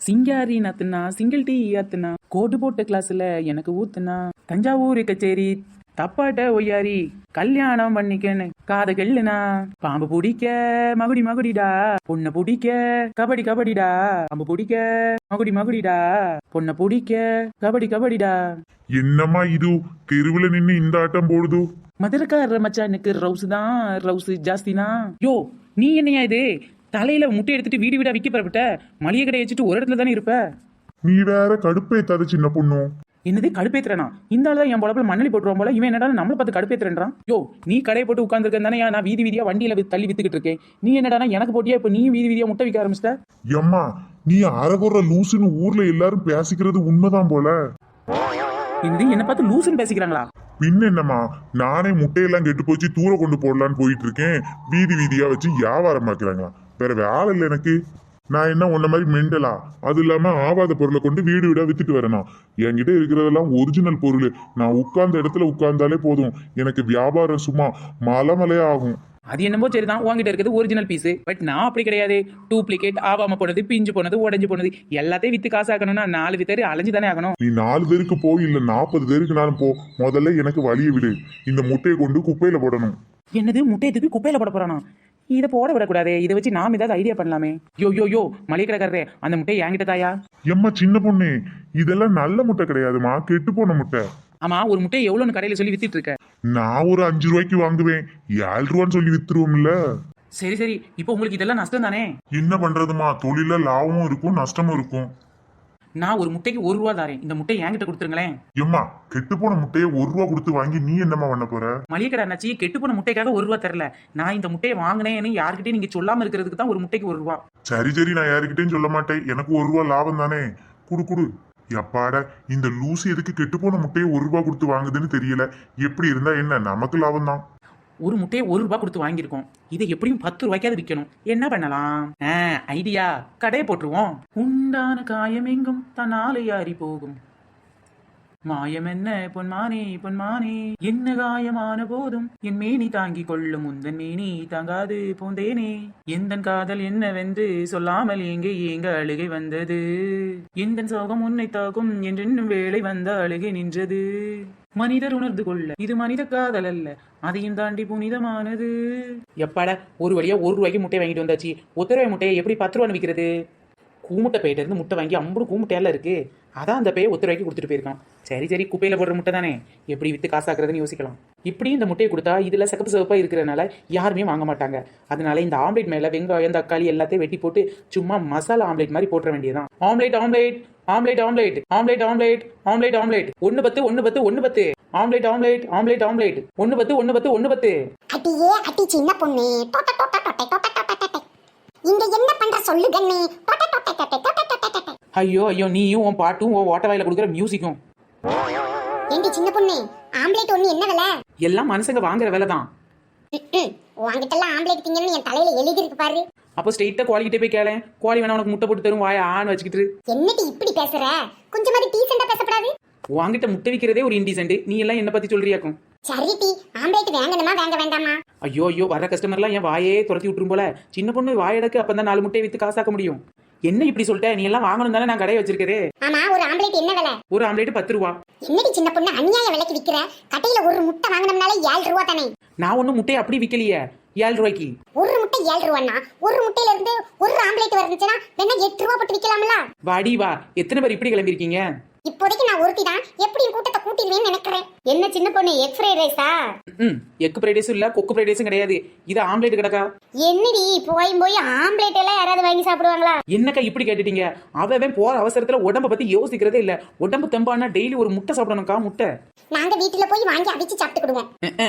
சிங்காரி நத்துனா single tea ஆத்துனா கோட்டு போட்ட கிளாஸ்ல எனக்கு ஊத்துனா தஞ்சாவூர் கச்சேரி தப்பாட்ட ஒய்யாரி கல்யாணம் பண்ணிக்கன்னு காத கெல்லுனா பாம்பு பிடிக்க மகுடி மகுடிடா பொண்ணை பிடிக்க கபடி கபடிடா பாம்பு பிடிக்க மகுடி மகுடிடா பொண்ணை பிடிக்க கபடி கபடிடா. என்னம்மா இது தெருவுல நின்னு இந்த ஆட்டம் போடுது? மதுரக்கார மச்சானுக்கு ரவுஸ் தான் ரவுஸ் ஜாஸ்தினா. யோ நீ என்னையா இது தலையில முட்டை எடுத்துட்டு வீடு வீடா விக்க பரப்பிட்ட மளிகை கடை வச்சுட்டு ஒரு இடத்துல தானே இருப்ப. நீ வேற கடுப்பேத்தாத சின்ன பொண்ணு. என்னது கடுப்பேத்துறனா? இந்த ஆள் தான் என் பொழப்புல மண்ணலி போட்டுருவோம் போல. இவன் என்னடா நம்மளை பார்த்து கடுப்பேத்துறேன்றான். யோ நீ கடையை போட்டு உட்காந்துருக்கேன் தானே நான் வீதி வீதியா வண்டியில தள்ளி வித்துக்கிட்டு இருக்கேன். நீ என்னடா எனக்கு போட்டியா இப்ப நீ வீதி வீதியா முட்டை விற்க ஆரம்பிச்சிட்ட? எம்மா நீ அறகுற லூசுன்னு ஊர்ல எல்லாரும் பேசிக்கிறது உண்மைதான் போல. என்ன பார்த்து லூசுன்னு பேசிக்கிறாங்களா? பின் என்னம்மா, நானே முட்டையெல்லாம் கெட்டு போச்சு தூர கொண்டு போடலான்னு போயிட்டு இருக்கேன். வீதி வீதியா வச்சு வியாபாரம் பார்க்கறாங்களா? வேற வேலை இல்லை எனக்கு. நான் என்ன உன்ன மாதிரி மெண்டலா? அது இல்லாம ஆவாத பொருளை கொண்டு வீடு வீடா வித்துட்டு வரணும். என்கிட்ட இருக்கிறதெல்லாம் ஒரிஜினல் பொருள். நான் உட்கார்ந்த இடத்துல உட்கார்ந்தாலே போதும், எனக்கு வியாபாரம் சும்மா மலை ஆகும். அது என்னமோ சரிதான், உங்ககிட்ட இருக்கிறது ஒரிஜினல் பீஸ். பட் நான் அப்படி கிடையாது. டூப்ளிகேட், ஆவாம போனது, பிஞ்சு போனது, உடஞ்சு போனது எல்லாத்தையும் வித்து காசு ஆக்கணும்னா 4 பேர் அலைஞ்சு தானே ஆகணும். நீ 4 பேருக்கு போ, இல்ல 40 பேருக்குனாலும் போ. முதல்ல எனக்கு வழியை விடு. இந்த முட்டையை கொண்டு குப்பையில போடணும். என்னது முட்டையை தூக்கி குப்பையில போட போறானா? இதை போட விடக்கூடாது. இதை வச்சு நாம் ஏதாவது ஐடியா பண்ணலாமே. யோ யோ யோ மளிகை கடைக்காரரே, அந்த முட்டையை என்கிட்ட தாயா. எம்மா சின்ன பொண்ணு, இதெல்லாம் நல்ல முட்டை கிடையாதுமா, கெட்டு போன முட்டை. ஆமா, ஒரு முட்டையை எவ்வளோன்னு கடையில சொல்லி வித்துட்டு இருக்க? நான் ஒரு 5 ரூபாய்க்கு வாங்குவேன், 7 ரூபான்னு சொல்லி வித்துருவோம்ல. சரி சரி, இப்போ உங்களுக்கு இதெல்லாம் நஷ்டம் தானே? என்ன பண்றதுமா, தொழில லாபமும் இருக்கும் நஷ்டமும் இருக்கும். நான் ஒரு முட்டைக்கு 1 ரூபா தாரேன். இந்த முட்டையை என்கிட்ட கொடுத்துருங்களேன். எம்மா கெட்டு போன முட்டையை 1 ரூபா கொடுத்து வாங்கி நீ என்னம்மா பண்ண போற? மளிகை கடை அண்ணாச்சி, கெட்டு போன முட்டைக்காக 1 ரூபா தரல. நான் இந்த முட்டையை வாங்கினேன்னு யாருக்கிட்டையும் நீங்க சொல்லாம இருக்கிறதுக்கு தான் ஒரு முட்டைக்கு 1 ரூபா. சரி சரி, நான் யாருக்கிட்டையும் சொல்ல மாட்டேன். எனக்கு 1 ரூபா லாபம் தானே, குடு குடு. எப்பாட இந்த லூசி எதுக்கு கெட்டு போன முட்டையை 1 ரூபா கொடுத்து வாங்குதுன்னு தெரியல. எப்படி இருந்தா என்ன, நமக்கு லாபம் தான். ஒரு முட்டையை 1 ரூபா கொடுத்து வாங்கியிருக்கோம். இதை எப்படியும் 10 ரூபாய்க்காவது விற்கணும். என்ன பண்ணலாம்? ஐடியா, கடையை போட்டுருவோம். உண்டான காயம் எங்கும் தன்னாலே யாரி போகும், மாயம் என்ன பொன்மானே பொன்மானே, என்ன காயமான போதும் என் மேனி தாங்கி கொள்ளும், உந்தன் மேனி தாங்காது போந்தேனே, எந்தன் காதல் என்னவென்று சொல்லாமல் எங்கே ஏங்க அழுகை வந்தது, எந்தன் சோகம் உன்னை தாக்கும் என்றென்னும் வேளை வந்த அழுகை நின்றது, மனிதர் உணர்ந்து கொள்ள இது மனித காதல் அல்ல, அதையும் தாண்டி புனிதமானது. எப்பாட ஒரு வழியா 1 ரூபாய்க்கு முட்டை வாங்கிட்டு வந்தாச்சு. 1 ரூபாய் முட்டையை எப்படி 10 ரூபான்னு விற்கிறது? கூமுட்டை பையிட்ட இருந்து முட்டை வாங்கி 50 கூமுட்டையெல்லாம் இருக்கு. அதான் அந்த பையை 1 ரூபாய்க்கு கொடுத்துட்டு போயிருக்கான். சரி சரி, குப்பையில போடுற முட்டை தானே, எப்படி வித்து காசாக்குறதுன்னு யோசிக்கலாம். இப்படி இந்த முட்டையை கொடுத்தா இதுல சகப்பு சிவப்பா இருக்கிறதுனால யாருமே வாங்க மாட்டாங்க. அதனால இந்த ஆம்லேட் மேல வெங்காயம் தக்காளி எல்லாத்தையும் வெட்டி போட்டு சும்மா மசாலா ஆம்லேட் மாதிரி போட்டுற வேண்டியதான். Omelette omelette omelette omelette omelette omelette omelette omelette 1 10 1 10 1 10 omelette omelette omelette omelette 1 10 1 10 1 10. அடியே அடி சின்ன பொண்ணு, டோட்ட டோட்ட டோட்ட டோட்ட டோட்ட, இங்க என்ன பண்ற சொல்லு கண்ணே, டோட்ட டோட்ட டோட்ட டோட்ட டோட்ட. ஐயோ ஐயோ, நீயும் உன் பாட்டும் உன் ஓட்ட வாயில கொடுக்குற மியூசிக்கும். ஏண்டி சின்ன பொண்ணு, ஆம்லேட் ஒண்ணு என்ன விலை? எல்லாம் மனுஷங்க வாங்குற வேலை தான். உன்கிட்டலாம் ஆம்லேட் திங்கன்னு என் தலையில எழுதி இருக்கு பாரு. அப்போ ஸ்ட்ரெயிட்டா கோழிக்கிட்டே போய் கேளேன். கோழி வேணா உனக்கு முட்டை போட்டு தரும், வாய ஆன்னு வச்சுக்கிட்டு. என்னடி இப்படி பேசுற? கொஞ்சமாவது டீசெண்டா பேசப்படாது? வாங்கிட்ட முட்டை விற்கிறதே ஒரு இன்டீசென்ட். நீ எல்லாம் என்ன பத்தி சொல்றியாக்கும்? சரி டி, ஆம்லேட் வாங்கணுமா வாங்க வேண்டாமா? ஐயோ ஐயோ, வர கஸ்டமர்லாம் என் வாயே துரத்தி விட்டுரும் போல. சின்ன பொண்ணு வாயடக்கு, அப்பதான் 4 முட்டையை வித்து காசாக்க முடியும். என்ன இப்படி சொல்லிட்ட? நீ எல்லாம் வாங்கணும் தானே நான் கடையை வச்சிருக்கதே. ஆமா, ஒரு ஆம்லேட் என்ன விலை? ஒரு ஆம்லேட் 10 ரூபா. என்னடி சின்ன பொண்ணு அநியாய விலைக்கு விக்கிற? கடையில ஒரு முட்டை வாங்கணும்னால 7 ரூபா தானே. நான் ஒன்னும் முட்டையை அப்படி விக்கலையே. 7 ரூபாய்க்கு ஒரு முட்டை 7 ரூபான்னா ஒரு முட்டையில இருந்து ஒரு ஆம்லேட் வந்துச்சுன்னா வேணா 8 ரூபா போட்டு விக்கலாம்ல. வாடி வா, எத்தனை பேர் இப்படி கிளம்பிருக்கீங்க? இப்போதைக்கு நான் ஒருத்தி தான், எப்படியும் கூட்டத்தை கூட்டிடுவேன்னு நினைக்கிறேன். என்ன சின்ன பொண்ணு, எக் ஃப்ரைட் ரைஸா? எக் ஃப்ரைட் ரைஸும் இல்ல, கொக்கு ஃப்ரைட் ரைஸும் கிடையாது. இது ஆம்லேட் கிடக்கா. என்னடி போய் ஆம்லேட் எல்லாம் யாராவது வாங்கி சாப்பிடுவாங்களா? என்னக்கா இப்படி கேட்டுட்டீங்க? அவன் போற அவசரத்துல உடம்ப பத்தி யோசிக்கிறதே இல்ல. உடம்பு தெம்பானா டெய்லி ஒரு முட்டை சாப்பிடணும்க்கா. முட்டை நாங்க வீட்டுல போய் வாங்கி அவிச்சு சாப்பிட்டுக்கிடுவோம்.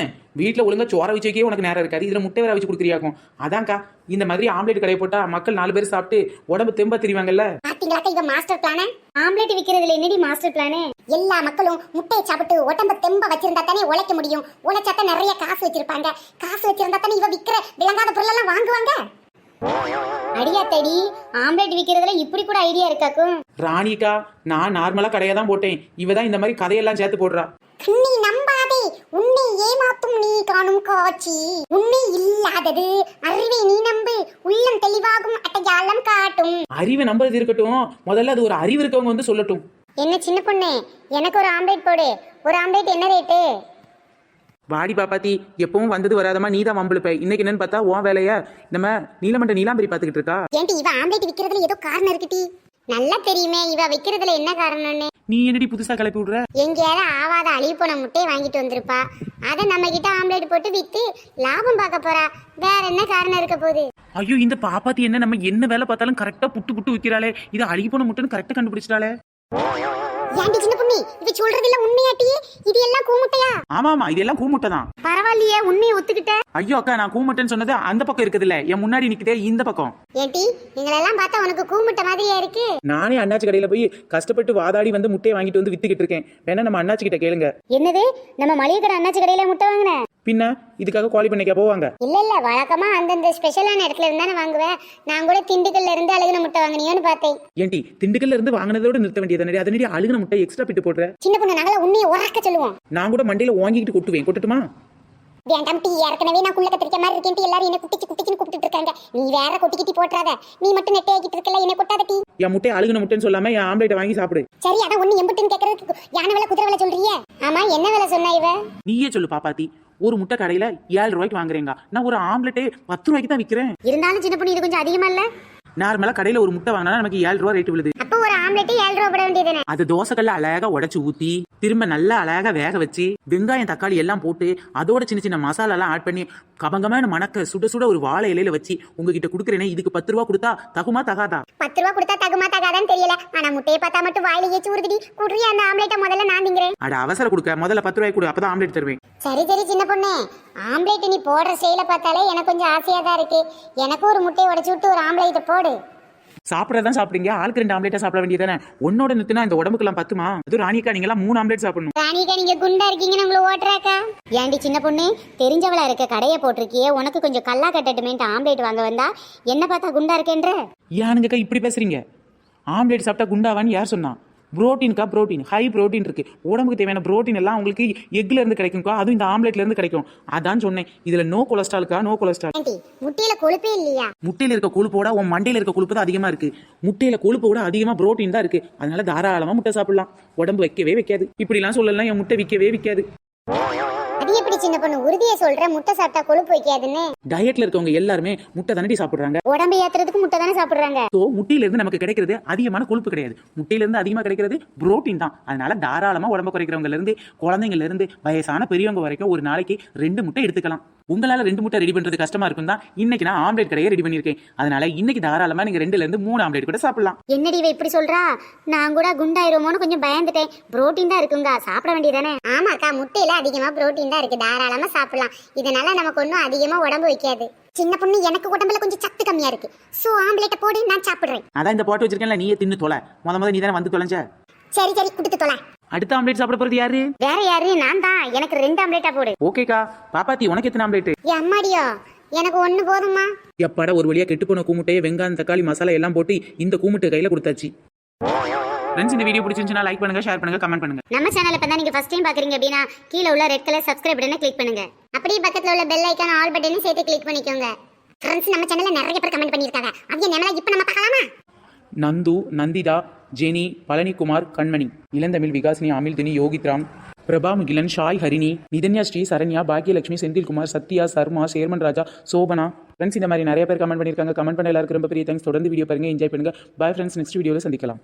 வீட்டுல ஒழுங்கா சோற வச்சு வைக்கவே உனக்கு நேரம் இருக்காது. இதுல முட்டை வேற வச்சு கொடுக்குறியாக்கும். அதான்க்கா இந்த மாதிரி ஆம்லேட் கடையை போட்டா மக்கள் 4 பேர் சாப்பிட்டு உடம்பு தெம்பா தெரிவாங்கல்ல. பாத்தீங்களா இவ மாஸ்டர் பிளான்? ஆம்லேட் விக்கிறதுல என்னடி மாஸ்டர் பிளான்? எல்லா மக்களும் முட்டையை சாப்பிட்டு உடம்ப தெம்பா வச்சிருந்தா தானே உழைக்க முடியும். உழைச்சாத்தான் நிறைய காசு வச்சிருப்பாங்க. காசு வச்சிருந்தா தானே இவ விக்கிற விளங்காத பொருள் எல்லாம் வாங்குவாங்க. அடியா தடி, ஆம்லெட் விக்கிறதுல இப்படி கூட ஐடியா இருக்காக்கும். ராணிக்கா, நான் நார்மலா கடையை தான் போட்டேன். இவ தான் இந்த மாதிரி கதையெல்லாம் சேர்த்து போடுறா. நீ நம்பாதே, உன்னை ஏமாத்தும் நீ காணும் காட்சி. உன்னை இல்லாதது அறிவை நீ நம்பு, உள்ளம் தெளிவாகும் அடையாளம் காட்டும். அறிவை நம்புறது இருக்கட்டும், முதல்ல அது ஒரு அறிவு இருக்கவங்க வந்து சொல்லட்டும். என்ன சின்ன பொண்ணு, எனக்கு ஒரு ஆம்லெட் போடு. ஒரு ஆம்லெட் என்ன ரேட்டு? வாடி பாப்பாத்தி, எப்பவும் வந்தது வராதமா நீ தான் வம்பிழுப்ப. இன்னைக்கு என்னன்னு பார்த்தா உன் வேலைய நம்ம நீலமண்ட நீலாம்பரி பாத்துக்கிட்டு இருக்கா. ஏன்டி இவ ஆம்லெட் விக்கிறதுல ஏதோ காரணம் இருக்குடி. நல்லா தெரியுமே இவ விக்கிறதுல என்ன காரணம்னு. நீ என்னடி புதுசா கிளப்பி விடுற? எங்கேயாவது ஆவாத அழிவு போன முட்டையை வாங்கிட்டு வந்திருப்பா. அதை நம்ம கிட்ட ஆம்லெட் போட்டு வித்து லாபம் பார்க்க போறா. வேற என்ன காரணம் இருக்க போகுது? ஐயோ, இந்த பாப்பாத்தி என்ன நம்ம என்ன வேலை பார்த்தாலும் கரெக்டா புட்டு புட்டு விக்கிறாளே. இது அழுகி போன முட்டைன்னு கரெக்டா கண்டுபிடிச்சிட்டாளே. ஏன்டி சின்ன பொண்ணு, இவ சொல்றதுல உண்மையாட்டி? இது எல்லாம் கூமுட்டையா? ஆமாமா, இதெல்லாம் கூமுட்டை தான். பரவாயில்லையே, உண்மையை ஒத்துக்கிட்ட. ஐயோ அக்கா, நான் கூமுட்டைன்னு சொன்னது அந்த பக்கம் இருக்குது இல்ல, என் முன்னாடி நிக்குதே இந்த பக்கம். ஏன்டி நீங்களெல்லாம் பார்த்தா உனக்கு கூமுட்டை மாதிரியா இருக்கு? நானே அண்ணாச்சி கடையில போய் கஷ்டப்பட்டு வாதாடி வந்து முட்டையை வாங்கிட்டு வந்து வித்துக்கிட்டு இருக்கேன். வேணா நம்ம அண்ணாச்சி கிட்ட கேளுங்க. என்னது, நம்ம மளிகை கடை அண்ணாச்சி கடையில முட்டை வாங்கின? பின்ன இதுக்காக குவாலி பண்ணிக்க போவாங்க? இல்ல வழக்கமா அந்தந்த ஸ்பெஷலான இடத்துல இருந்தானே வாங்குவேன். நான் கூட திண்டுக்கல்ல இருந்து அழுகுன முட்டை வாங்கினியோன்னு பார்த்தேன். ஏன்டி திண்டுக்கல்ல இருந்து வாங்கினதோட நிறுத்த வேண்டியது? அதனடி அழுகுன முட்டை எக்ஸ்ட்ரா பிட்டு போடுற. சின்ன பொண்ணு, நாங்கள உண்மையை உறக்க சொல்லுவோம். நான் கூட மண்டையில வாங்கிட்டு கொட்டுவேன். கொட்டட்டுமா? வேண்டாம் டீ, ஏற்கனவே நான் குள்ள கத்திரிக்க மாதிரி இருக்கேன். எல்லாரும் என்ன குட்டிச்சுன்னு கூப்பிட்டு இருக்காங்க. நீ வேற கொட்டிக்கிட்டி போட்டுறாத. நீ மட்டும் நெட்டை ஆக்கிட்டு இருக்கல, என்ன கொட்டாத டீ. என் முட்டை அழுகுன முட்டைன்னு சொல்லாம என் ஆம்லேட்டை வாங்கி சாப்பிடு. சரி, அதான் ஒண்ணு எம்புட்டுன்னு கேக்குறதுக்கு யானை வேலை குதிரை வேலை சொல்றியே. ஆமா, என்ன வேலை சொன்னா இவ? நீயே சொல்லு பாப்பாத்தி. ஒரு முட்டை கடையில 7 ரூபாய்க்கு வாங்குறேங்க, நான் ஒரு ஆம்லெட்டே 10 ரூபாய்க்கு தான் விற்கிறேன். இருந்தாலும் சின்ன பொண்ணு, இது கொஞ்சம் அதிகமா இல்ல? நார்மலா கடையில ஒரு முட்டை வாங்கினா நமக்கு 7 ரூபா ரேட் விழுது. அப்ப ஒரு ஆம்லெட் 7 ரூபா போட வேண்டியதுதானே? அது தோசைக்கல்ல அழகா உடைச்சு ஊத்தி திரும்ப நல்லா அழகா வேக வச்சு வெங்காயம் தக்காளி எல்லாம் போட்டு அதோட சின்ன சின்ன மசாலா எல்லாம் ஆட் பண்ணி கபங்கமான மணக்க சுட சுட ஒரு வாழை இலையில வச்சு உங்ககிட்ட குடுக்கறேனே, இதுக்கு 10 ரூபா கொடுத்தா தகுமா தகாதா? 10 ரூபா கொடுத்தா தகுமா தகாதான்னு தெரியல. ஆனா முட்டையை பார்த்தா மட்டும் வாயில ஏச்சு ஊறுதுடி. குடுறி அந்த ஆம்லெட்டை முதல்ல நான் திங்கிறேன். அட அவசர கொடுக்க, முதல்ல 10 ரூபாய் கொடு, அப்பதான் ஆம்லெட் தருவேன். சரி சின்ன பொண்ணு, ஆம்லெட் நீ போடுற செயலை பார்த்தாலே எனக்கு கொஞ்சம் ஆசையா தான் இருக்கு. எனக்கு ஒரு முட்டையை உடைச்சு விட்டு ஒரு ஆம்லெட்டை போடு. சாப்பிடறதான் சாப்பிடுங்க, ஆளுக்கு 2 ஆம்லேட்டா சாப்பிட வேண்டியதானே. ஒன்னோட நிறுத்தினா இந்த உடம்புக்கெல்லாம் பத்துமா? அது ராணிக்கா, நீங்க எல்லாம் 3 ஆம்லேட் சாப்பிடணும். ராணிக்கா, நீங்க குண்டா இருக்கீங்கன்னு உங்களை ஓட்டுறாக்கா. ஏண்டி சின்ன பொண்ணு, தெரிஞ்சவளா இருக்க கடையை போட்டிருக்கியே, உனக்கு கொஞ்சம் கல்லா கட்டட்டுமேன்ட்டு ஆம்லேட் வாங்க வந்தா என்ன பார்த்தா குண்டா இருக்கேன்ற? ஏனுங்கக்கா இப்படி பேசுறீங்க? ஆம்லேட் சாப்பிட்டா குண்டாவான்னு யார் சொன்னா? புரோட்டீன்கா, புரோட்டீன் ஹை புரோட்டீன் இருக்கு. உடம்புக்கு தேவையான புரோட்டீன் எல்லாம் உங்களுக்கு எக்ல இருந்து கிடைக்கும்க்கா, அதுவும் இந்த ஆம்லேட்ல இருந்து கிடைக்கும். அதான் சொன்னேன், இதுல நோ கொலஸ்ட்ரால்க்கா, நோ கொலஸ்ட்ரால். முட்டையில கொழுப்பே இல்லையா? முட்டையில இருக்க கொழுப்போட உன் மண்டையில இருக்க கொழுப்பு தான் அதிகமா இருக்கு. முட்டையில கொழுப்போட அதிகமா புரோட்டீன் தான் இருக்கு. அதனால தாராளமா முட்டை சாப்பிடலாம். உடம்பு வைக்கவே வைக்காது. இப்படி எல்லாம் சொல்லலாம், என் முட்டை விற்கவே விற்காது. அது எப்படி சின்ன பொண்ணு உறுதியை சொல்ற முட்டை சாப்பிட்டா கொழுப்பு வைக்காதுன்னு? டயட்ல இருக்கவங்க எல்லாருமே முட்டை தானடி சாப்பிடுறாங்க. உடம்பு ஏத்துறதுக்கு முட்டை தானே சாப்பிடுறாங்க. ஸோ முட்டையில இருந்து நமக்கு கிடைக்கிறது அதிகமான கொழுப்பு கிடையாது. முட்டையில இருந்து அதிகமா கிடைக்கிறது புரோட்டீன் தான். அதனால தாராளமா உடம்பு குறைக்கிறவங்கல இருந்து குழந்தைங்கல இருந்து வயசான பெரியவங்க வரைக்கும் ஒரு நாளைக்கு 2 முட்டை எடுத்துக்கலாம். உங்களால 2 முட்டை ரெடி பண்றது கஷ்டமா இருக்கும் தான் இன்னைக்கு நான் ஆம்லேட் கடையை ரெடி பண்ணிருக்கேன். அதனால இன்னைக்கு தாராளமா நீங்க 2ல இருந்து 3 ஆம்லேட் கூட சாப்பிடலாம். என்னடி இவ இப்படி சொல்றா? நான் கூட குண்டாயிருமோன்னு கொஞ்சம் பயந்துட்டேன். புரோட்டீன் தான் இருக்குங்க, சாப்பிட வேண்டியதானே? ஆமாக்கா, முட்டையில அதிகமா புரோட்டீன் தான் இருக்கு, தாராளமா சாப்பிடலாம். இதனால நமக்கு ஒன்றும் அதிகமா உடம்பு வைக்காது. சின்ன பொண்ணு, எனக்கு உடம்புல கொஞ்சம் சத்து கம்மியா இருக்கு. சோ ஆம்லேட்டை போடு, நான் சாப்பிடுறேன். அதான் இந்த போட்டு வச்சிருக்கேன்ல, நீயே தின்னு தொலை. முத நீ தானே வந்து தொலைஞ்ச. சரி கொடுத்து தொலை. அடுத்த ஆம்லேட் சாப்பிட போறது யாரு? வேற யாரு? நான் தான். எனக்கு 2 ஆம்லேட்டா போடு. ஓகேக்கா. பாப்பாத்தி, உனக்கு எத்தனை ஆம்லேட்? அம்மாடியோ, எனக்கு 1 போதுமா? எப்பாடா ஒரு வழியா கெட்டு போன கூமுட்டையை வெங்காயம் தக்காளி மசாலா எல்லாம் போட்டு இந்த கூமுட்டை கையில கொடுத்தாச்சு. ஃப்ரெண்ட்ஸ், இந்த வீடியோ பிடிச்சிருந்துச்சுன்னா லைக் பண்ணுங்க, ஷேர் பண்ணுங்க, கமெண்ட் பண்ணுங்க. நம்ம சேனலை பார்த்தா நீங்க ஃபர்ஸ்ட் டைம் பாக்குறீங்க அப்படின்னா கீழே உள்ள ரெட் கலர் சப்ஸ்கிரைப் பட்டனை கிளிக் பண்ணுங்க. அப்படியே பக்கத்துல உள்ள பெல் ஐகான் ஆல் பட்டனையும் சேர்த்து கிளிக் பண்ணிக்கோங்க. ஃப்ரெண்ட்ஸ், நம்ம சேனல்ல நிறைய பேர் கமெண்ட் பண்ணிருக்காங்க. அவங்க நேமல இப்போ நம்ம பார்க்கலாமா? நந்து, நந்திதா, ஜெனி, பழனிக்குமார், கண்மணி, இளந்தமிழ், விகாசினி, அமில்தினி, யோகித்ராம், பிரபா, முகிலன், ஷாய், ஹரிணி, நிதன்யா, ஸ்ரீ, சரண்யா, பாக்கியலட்சுமி, செந்தில்குமார், சத்யா, சர்மா, சேர்மன் ராஜா, சோபனா. ஃப்ரெண்ட்ஸ், இந்த மாதிரி நிறைய பேர் கமெண்ட் பண்ணியிருக்காங்க. கமெண்ட் பண்ண எல்லாருக்கும் ரொம்ப பெரிய தேங்க்ஸ். தொடர்ந்து வீடியோ பாருங்க, என்ஜாய் பண்ணுங்க. பாய் ஃப்ரெண்ட்ஸ், நெக்ஸ்ட் வீடியோவில் சந்திக்கலாம்.